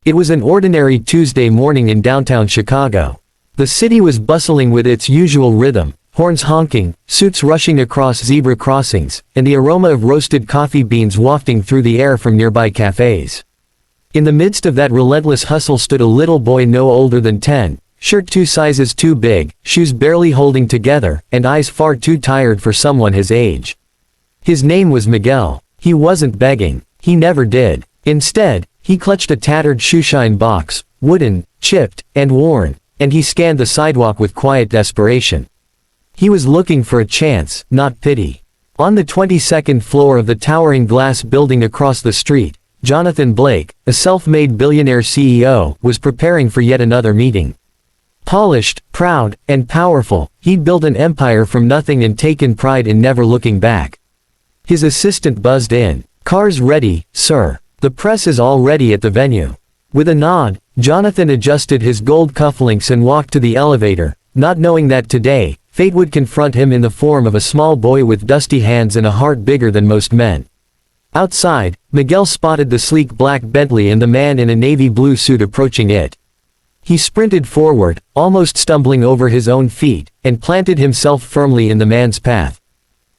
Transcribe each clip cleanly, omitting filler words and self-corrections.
It was an ordinary Tuesday morning in downtown Chicago. The city was bustling with its usual rhythm, horns honking, suits rushing across zebra crossings, and the aroma of roasted coffee beans wafting through the air from nearby cafes. In the midst of that relentless hustle stood a little boy no older than 10, shirt 2 sizes too big, shoes barely holding together, and eyes far too tired for someone his age. His name was Miguel. He wasn't begging. He never did. Instead, he clutched a tattered shoeshine box, wooden, chipped, and worn, and he scanned the sidewalk with quiet desperation. He was looking for a chance, not pity. On the 22nd floor of the towering glass building across the street, Jonathan Blake, a self-made billionaire CEO, was preparing for yet another meeting. Polished, proud, and powerful, he'd built an empire from nothing and taken pride in never looking back. His assistant buzzed in. "Cars ready, sir. The press is all ready at the venue." With a nod, Jonathan adjusted his gold cufflinks and walked to the elevator, not knowing that today, fate would confront him in the form of a small boy with dusty hands and a heart bigger than most men. Outside, Miguel spotted the sleek black Bentley and the man in a navy blue suit approaching it. He sprinted forward, almost stumbling over his own feet, and planted himself firmly in the man's path.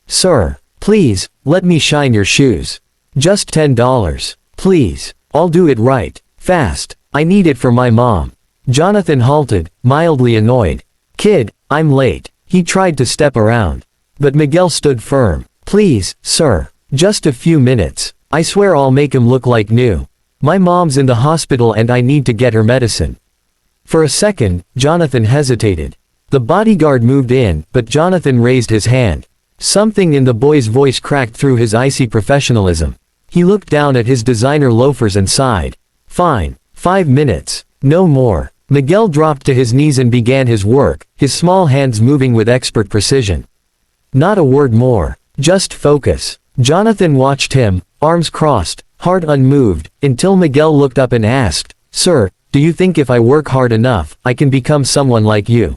"Sir, please, let me shine your shoes. Just $10. Please. I'll do it right, fast. I need it for my mom." Jonathan halted, mildly annoyed. "Kid, I'm late." He tried to step around. But Miguel stood firm. "Please, sir. Just a few minutes. I swear I'll make him look like new. My mom's in the hospital and I need to get her medicine." For a second, Jonathan hesitated. The bodyguard moved in, but Jonathan raised his hand. Something in the boy's voice cracked through his icy professionalism. He looked down at his designer loafers and sighed. "Fine. 5 minutes. No more." Miguel dropped to his knees and began his work, his small hands moving with expert precision. Not a word more. Just focus. Jonathan watched him, arms crossed, heart unmoved, until Miguel looked up and asked, "Sir, do you think if I work hard enough, I can become someone like you?"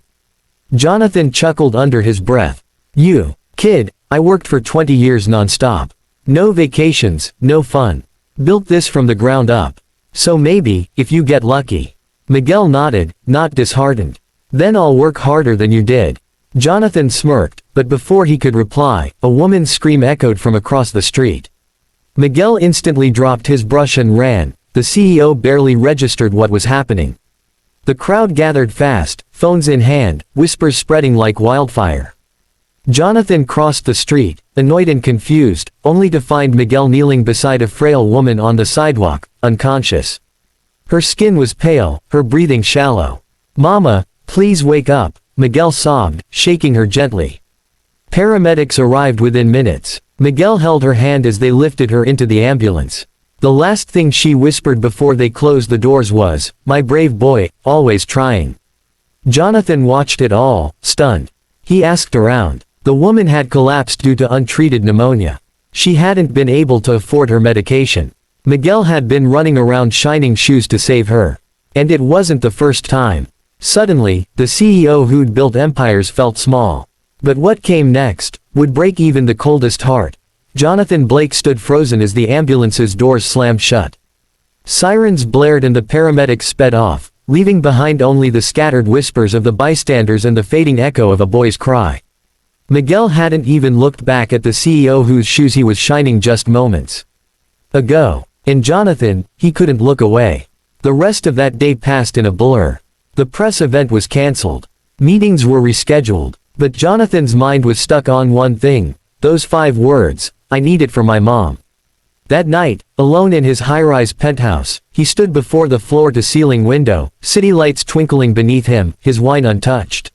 Jonathan chuckled under his breath. "You, kid, I worked for 20 years non-stop. No vacations, no fun. Built this from the ground up. So maybe, if you get lucky." Miguel nodded, not disheartened. "Then I'll work harder than you did." Jonathan smirked, but before he could reply, a woman's scream echoed from across the street. Miguel instantly dropped his brush and ran. The CEO barely registered what was happening. The crowd gathered fast, phones in hand, whispers spreading like wildfire. Jonathan crossed the street, annoyed and confused, only to find Miguel kneeling beside a frail woman on the sidewalk, unconscious. Her skin was pale, her breathing shallow. "Mama, please wake up," Miguel sobbed, shaking her gently. Paramedics arrived within minutes. Miguel held her hand as they lifted her into the ambulance. The last thing she whispered before they closed the doors was, "My brave boy, always trying." Jonathan watched it all, stunned. He asked around. The woman had collapsed due to untreated pneumonia. She hadn't been able to afford her medication. Miguel had been running around shining shoes to save her. And it wasn't the first time. Suddenly, the CEO who'd built empires felt small. But what came next would break even the coldest heart. Jonathan Blake stood frozen as the ambulance's doors slammed shut. Sirens blared and the paramedics sped off, leaving behind only the scattered whispers of the bystanders and the fading echo of a boy's cry. Miguel hadn't even looked back at the CEO whose shoes he was shining just moments ago. And Jonathan, he couldn't look away. The rest of that day passed in a blur. The press event was cancelled. Meetings were rescheduled. But Jonathan's mind was stuck on one thing. Those 5 words, "I need it for my mom." That night, alone in his high-rise penthouse, he stood before the floor-to-ceiling window, city lights twinkling beneath him, his wine untouched.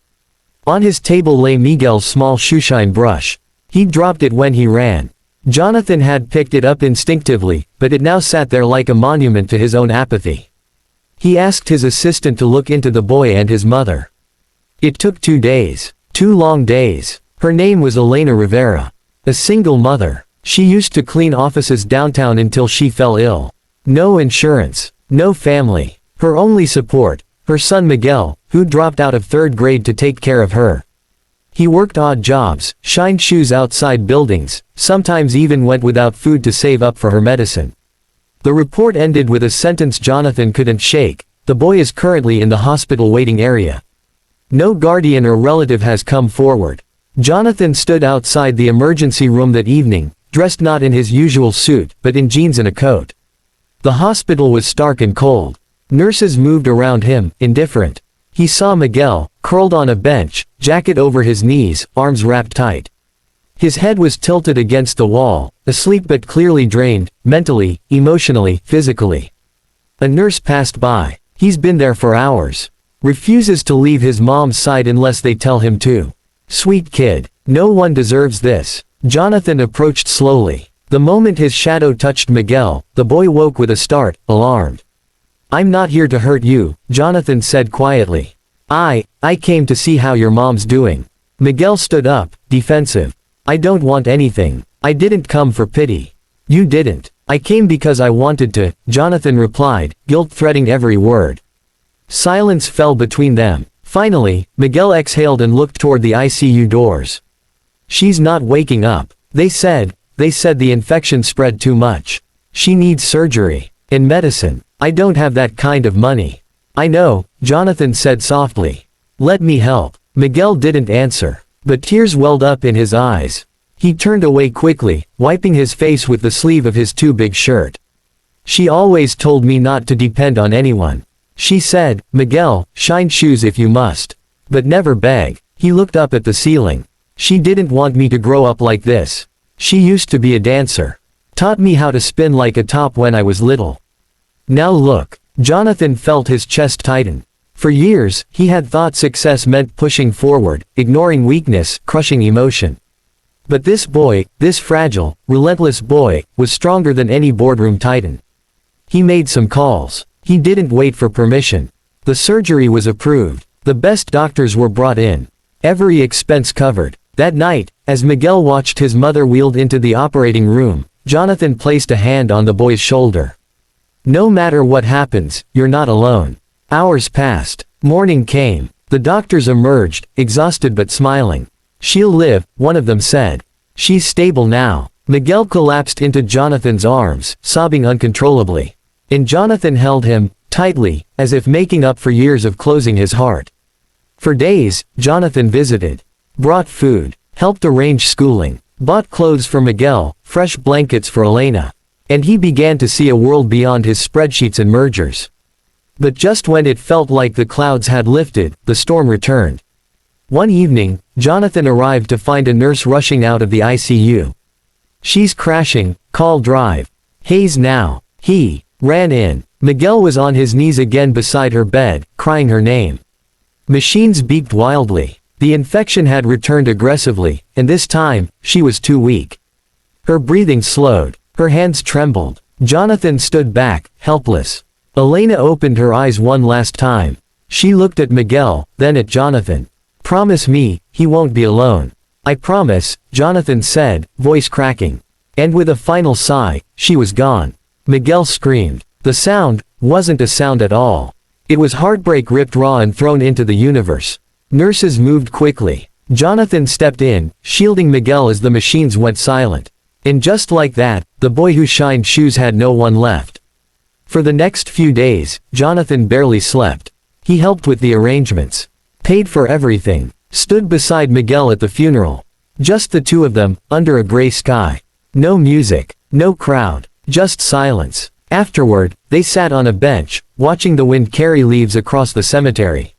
On his table lay Miguel's small shoeshine brush. He'd dropped it when he ran. Jonathan had picked it up instinctively, but it now sat there like a monument to his own apathy. He asked his assistant to look into the boy and his mother. It took 2 days. 2 long days. Her name was Elena Rivera. A single mother. She used to clean offices downtown until she fell ill. No insurance. No family. Her only support, her son Miguel, who dropped out of 3rd grade to take care of her. He worked odd jobs, shined shoes outside buildings, sometimes even went without food to save up for her medicine. The report ended with a sentence Jonathan couldn't shake: the boy is currently in the hospital waiting area. No guardian or relative has come forward. Jonathan stood outside the emergency room that evening, dressed not in his usual suit, but in jeans and a coat. The hospital was stark and cold. Nurses moved around him, indifferent. He saw Miguel, curled on a bench, jacket over his knees, arms wrapped tight. His head was tilted against the wall, asleep but clearly drained, mentally, emotionally, physically. A nurse passed by. He's been there for hours. Refuses to leave his mom's side unless they tell him to. Sweet kid. No one deserves this. Jonathan approached slowly. The moment his shadow touched Miguel, the boy woke with a start, alarmed. "I'm not here to hurt you," Jonathan said quietly. I came to see how your mom's doing." Miguel stood up, defensive. "I don't want anything. I didn't come for pity." "You didn't." "I came because I wanted to," Jonathan replied, guilt threading every word. Silence fell between them. Finally, Miguel exhaled and looked toward the ICU doors. "She's not waking up. They said the infection spread too much. She needs surgery. And medicine. I don't have that kind of money." "I know," Jonathan said softly. "Let me help." Miguel didn't answer, but tears welled up in his eyes. He turned away quickly, wiping his face with the sleeve of his too big shirt. "She always told me not to depend on anyone. She said, 'Miguel, shine shoes if you must. But never beg.'" He looked up at the ceiling. "She didn't want me to grow up like this. She used to be a dancer. Taught me how to spin like a top when I was little. Now look." Jonathan felt his chest tighten. For years, he had thought success meant pushing forward, ignoring weakness, crushing emotion. But this boy, this fragile, relentless boy, was stronger than any boardroom titan. He made some calls. He didn't wait for permission. The surgery was approved. The best doctors were brought in. Every expense covered. That night, as Miguel watched his mother wheeled into the operating room, Jonathan placed a hand on the boy's shoulder. "No matter what happens, you're not alone." Hours passed. Morning came. The doctors emerged, exhausted but smiling. "She'll live," one of them said. "She's stable now." Miguel collapsed into Jonathan's arms, sobbing uncontrollably. And Jonathan held him, tightly, as if making up for years of closing his heart. For days, Jonathan visited. Brought food. Helped arrange schooling. Bought clothes for Miguel, fresh blankets for Elena. And he began to see a world beyond his spreadsheets and mergers. But just when it felt like the clouds had lifted, the storm returned. One evening, Jonathan arrived to find a nurse rushing out of the ICU. "She's crashing, call drive." "Hayes now." He ran in. Miguel was on his knees again beside her bed, crying her name. Machines beeped wildly. The infection had returned aggressively, and this time, she was too weak. Her breathing slowed. Her hands trembled. Jonathan stood back, helpless. Elena opened her eyes one last time. She looked at Miguel, then at Jonathan. "Promise me, he won't be alone." "I promise," Jonathan said, voice cracking. And with a final sigh, she was gone. Miguel screamed. The sound wasn't a sound at all. It was heartbreak ripped raw and thrown into the universe. Nurses moved quickly. Jonathan stepped in, shielding Miguel as the machines went silent. And just like that, the boy who shined shoes had no one left. For the next few days, Jonathan barely slept. He helped with the arrangements. Paid for everything. Stood beside Miguel at the funeral. Just the two of them, under a gray sky. No music. No crowd. Just silence. Afterward, they sat on a bench, watching the wind carry leaves across the cemetery.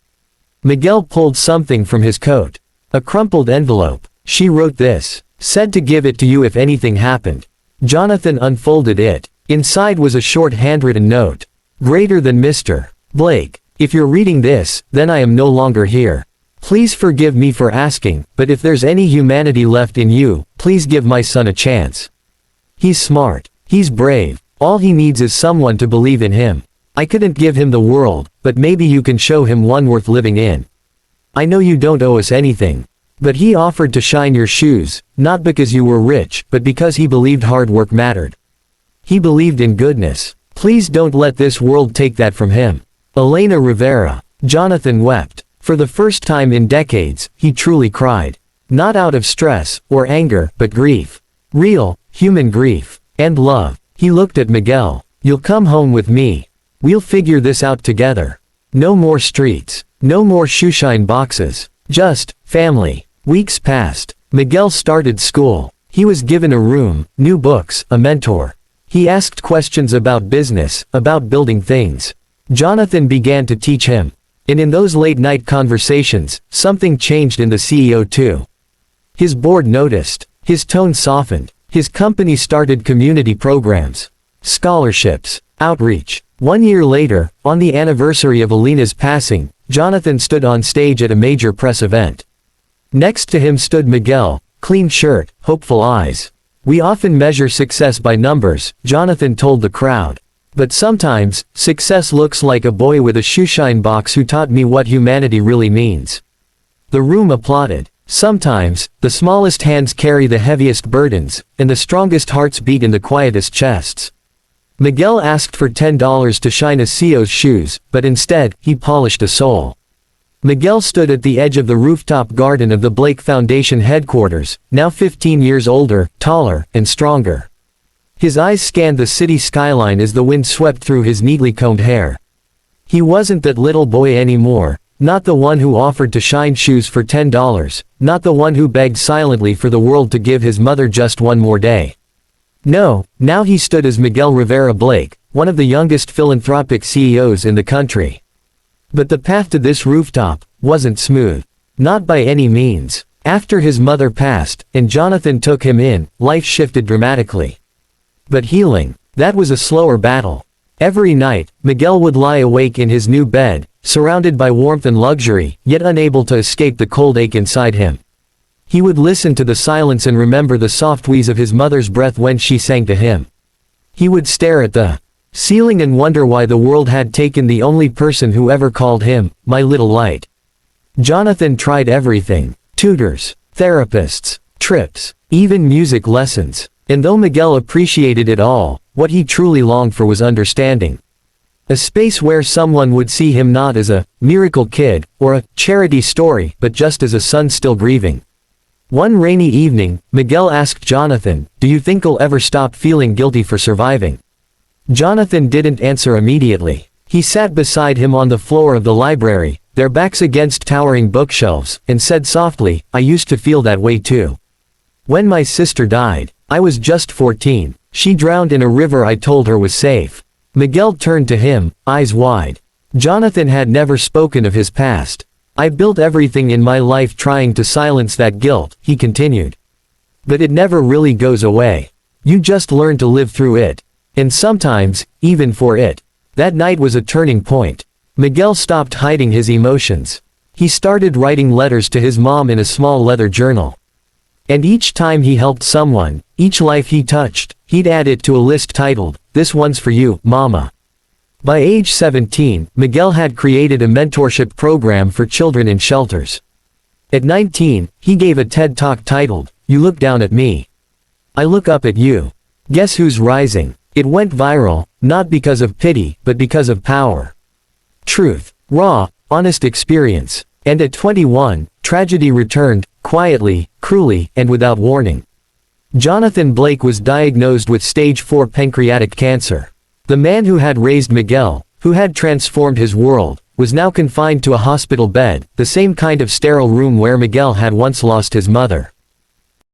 Miguel pulled something from his coat. A crumpled envelope. "She wrote this. Said to give it to you if anything happened." Jonathan unfolded it. Inside was a short handwritten note. "Greater than Mr. Blake. If you're reading this, then I am no longer here. Please forgive me for asking, but if there's any humanity left in you, please give my son a chance. He's smart. He's brave. All he needs is someone to believe in him. I couldn't give him the world, but maybe you can show him one worth living in. I know you don't owe us anything." But he offered to shine your shoes, not because you were rich, but because he believed hard work mattered. He believed in goodness. Please don't let this world take that from him. Elena Rivera. Jonathan wept. For the first time in decades, he truly cried. Not out of stress, or anger, but grief. Real, human grief. And love. He looked at Miguel. You'll come home with me. We'll figure this out together. No more streets. No more shoeshine boxes. Just family. Weeks passed. Miguel started school. He was given a room, new books, a mentor. He asked questions about business, about building things. Jonathan began to teach him. And in those late-night conversations, something changed in the CEO too. His board noticed. His tone softened. His company started community programs, scholarships, outreach. 1 year later, on the anniversary of Alina's passing, Jonathan stood on stage at a major press event. Next to him stood Miguel, clean shirt, hopeful eyes. We often measure success by numbers, Jonathan told the crowd. But sometimes, success looks like a boy with a shoeshine box who taught me what humanity really means. The room applauded. Sometimes, the smallest hands carry the heaviest burdens, and the strongest hearts beat in the quietest chests. Miguel asked for $10 to shine a CEO's shoes, but instead, he polished a soul. Miguel stood at the edge of the rooftop garden of the Blake Foundation headquarters, now 15 years older, taller, and stronger. His eyes scanned the city skyline as the wind swept through his neatly combed hair. He wasn't that little boy anymore, not the one who offered to shine shoes for $10, not the one who begged silently for the world to give his mother just one more day. No, now he stood as Miguel Rivera Blake, one of the youngest philanthropic CEOs in the country. But the path to this rooftop wasn't smooth. Not by any means. After his mother passed, and Jonathan took him in, life shifted dramatically. But healing, that was a slower battle. Every night, Miguel would lie awake in his new bed, surrounded by warmth and luxury, yet unable to escape the cold ache inside him. He would listen to the silence and remember the soft wheeze of his mother's breath when she sang to him. He would stare at the ceiling and wonder why the world had taken the only person who ever called him, my little light. Jonathan tried everything: tutors, therapists, trips, even music lessons. And though Miguel appreciated it all, what he truly longed for was understanding. A space where someone would see him not as a miracle kid, or a charity story, but just as a son still grieving. One rainy evening, Miguel asked Jonathan, "Do you think I'll ever stop feeling guilty for surviving?" Jonathan didn't answer immediately. He sat beside him on the floor of the library, their backs against towering bookshelves, and said softly, "I used to feel that way too. When my sister died, I was just 14. She drowned in a river I told her was safe." Miguel turned to him, eyes wide. Jonathan had never spoken of his past. "I built everything in my life trying to silence that guilt," he continued. "But it never really goes away. You just learn to live through it. And sometimes, even for it." That night was a turning point. Miguel stopped hiding his emotions. He started writing letters to his mom in a small leather journal. And each time he helped someone, each life he touched, he'd add it to a list titled, "This one's for you, Mama." By age 17, Miguel had created a mentorship program for children in shelters. At 19, he gave a TED Talk titled, "You Look Down at Me. I Look Up at You." Guess who's rising? It went viral, not because of pity, but because of power. Truth. Raw, honest experience. And at 21, tragedy returned, quietly, cruelly, and without warning. Jonathan Blake was diagnosed with stage 4 pancreatic cancer. The man who had raised Miguel, who had transformed his world, was now confined to a hospital bed, the same kind of sterile room where Miguel had once lost his mother.